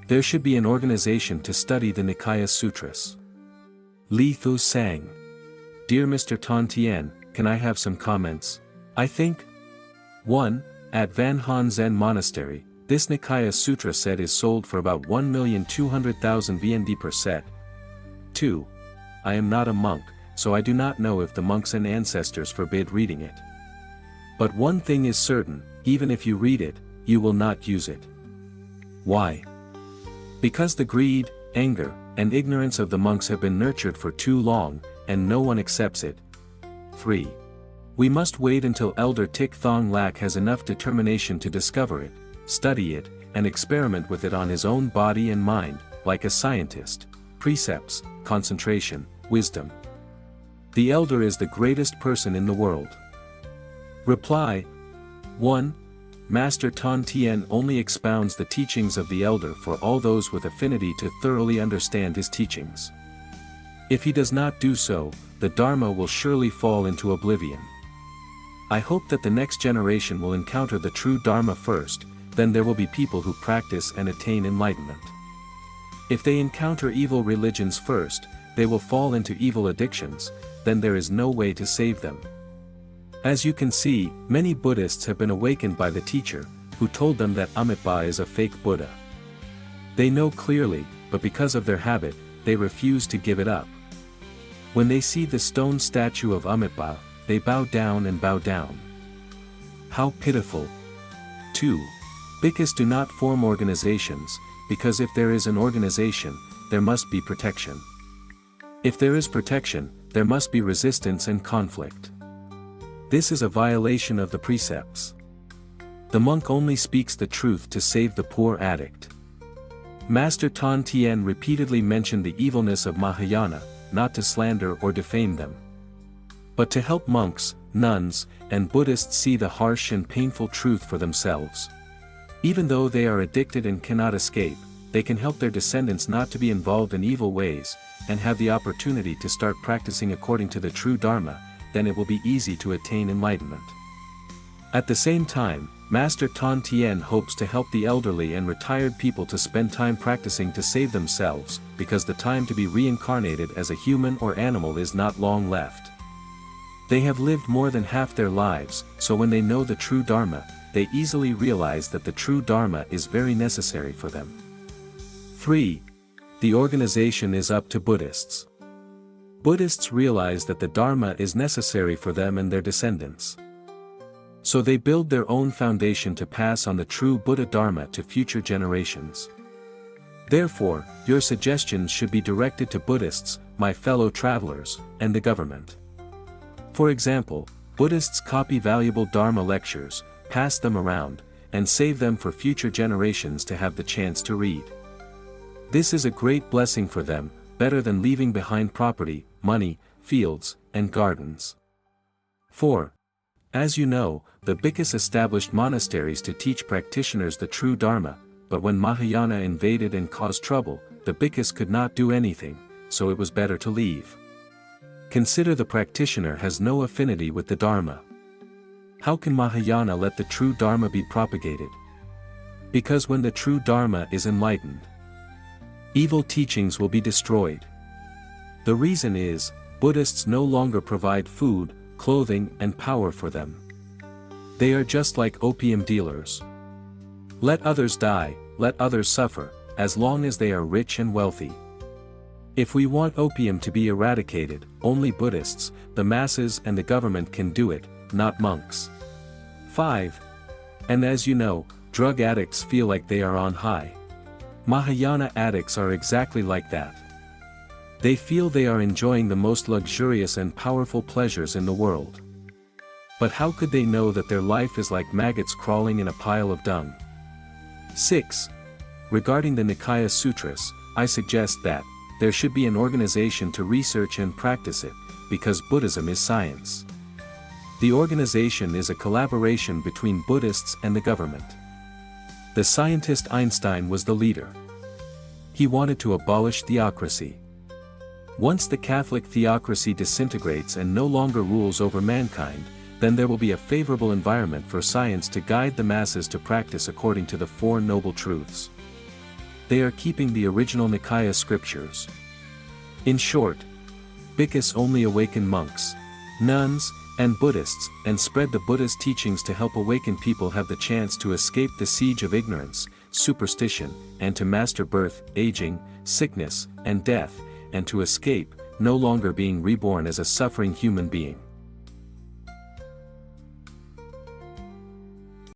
There should be an organization to study the Nikaya sutras. Li Thu sang. Dear Mr. Tan Tien, can I have some comments? I think 1. At Van Han Zen Monastery, this Nikaya Sutra set is sold for about 1,200,000 VND per set. 2. I am not a monk, so I do not know if the monks and ancestors forbid reading it. But one thing is certain, even if you read it, you will not use it. Why? Because the greed, anger, and ignorance of the monks have been nurtured for too long, and no one accepts it. 3. We must wait until Elder Tik Thong Lak has enough determination to discover it, study it, and experiment with it on his own body and mind, like a scientist. Precepts, concentration, wisdom. The elder is the greatest person in the world. Reply. 1. Master Tan Tien only expounds the teachings of the elder for all those with affinity to thoroughly understand his teachings. If he does not do so, the Dharma will surely fall into oblivion. I hope that the next generation will encounter the true Dharma first, then there will be people who practice and attain enlightenment. If they encounter evil religions first, they will fall into evil addictions, then there is no way to save them. As you can see, many Buddhists have been awakened by the teacher, who told them that Amitabha is a fake Buddha. They know clearly, but because of their habit, they refuse to give it up. When they see the stone statue of Amitabha, they bow down and bow down. How pitiful. 2. Bhikkhus do not form organizations, because if there is an organization, there must be protection. If there is protection, there must be resistance and conflict. This is a violation of the precepts. The monk only speaks the truth to save the poor addict. Master Tan Tien repeatedly mentioned the evilness of Mahayana, not to slander or defame them, but to help monks, nuns, and Buddhists see the harsh and painful truth for themselves. Even though they are addicted and cannot escape, they can help their descendants not to be involved in evil ways, and have the opportunity to start practicing according to the true Dharma, then it will be easy to attain enlightenment. At the same time, Master Tan Tien hopes to help the elderly and retired people to spend time practicing to save themselves, because the time to be reincarnated as a human or animal is not long left. They have lived more than half their lives, so when they know the true Dharma, they easily realize that the true Dharma is very necessary for them. 3. The organization is up to Buddhists. Buddhists realize that the Dharma is necessary for them and their descendants. So they build their own foundation to pass on the true Buddha Dharma to future generations. Therefore, your suggestions should be directed to Buddhists, my fellow travelers, and the government. For example, Buddhists copy valuable Dharma lectures, pass them around, and save them for future generations to have the chance to read. This is a great blessing for them, better than leaving behind property, money, fields, and gardens. 4. As you know, the Bhikkhus established monasteries to teach practitioners the true Dharma, but when Mahayana invaded and caused trouble, the Bhikkhus could not do anything, so it was better to leave. Consider the practitioner has no affinity with the Dharma. How can Mahayana let the true Dharma be propagated? Because when the true Dharma is enlightened, evil teachings will be destroyed. The reason is, Buddhists no longer provide food, clothing, and power for them. They are just like opium dealers. Let others die, let others suffer, as long as they are rich and wealthy. If we want opium to be eradicated, only Buddhists, the masses and the government can do it, not monks. 5. And as you know, drug addicts feel like they are on high. Mahayana addicts are exactly like that. They feel they are enjoying the most luxurious and powerful pleasures in the world. But how could they know that their life is like maggots crawling in a pile of dung? 6. Regarding the Nikaya Sutras, I suggest that there should be an organization to research and practice it, because Buddhism is science. The organization is a collaboration between Buddhists and the government. The scientist Einstein was the leader. He wanted to abolish theocracy. Once the Catholic theocracy disintegrates and no longer rules over mankind, then there will be a favorable environment for science to guide the masses to practice according to the Four Noble Truths. They are keeping the original Nikaya scriptures. In short, Bhikkhus only awaken monks, nuns, and Buddhists, and spread the Buddha's teachings to help awakened people have the chance to escape the siege of ignorance, superstition, and to master birth, aging, sickness, and death, and to escape, no longer being reborn as a suffering human being.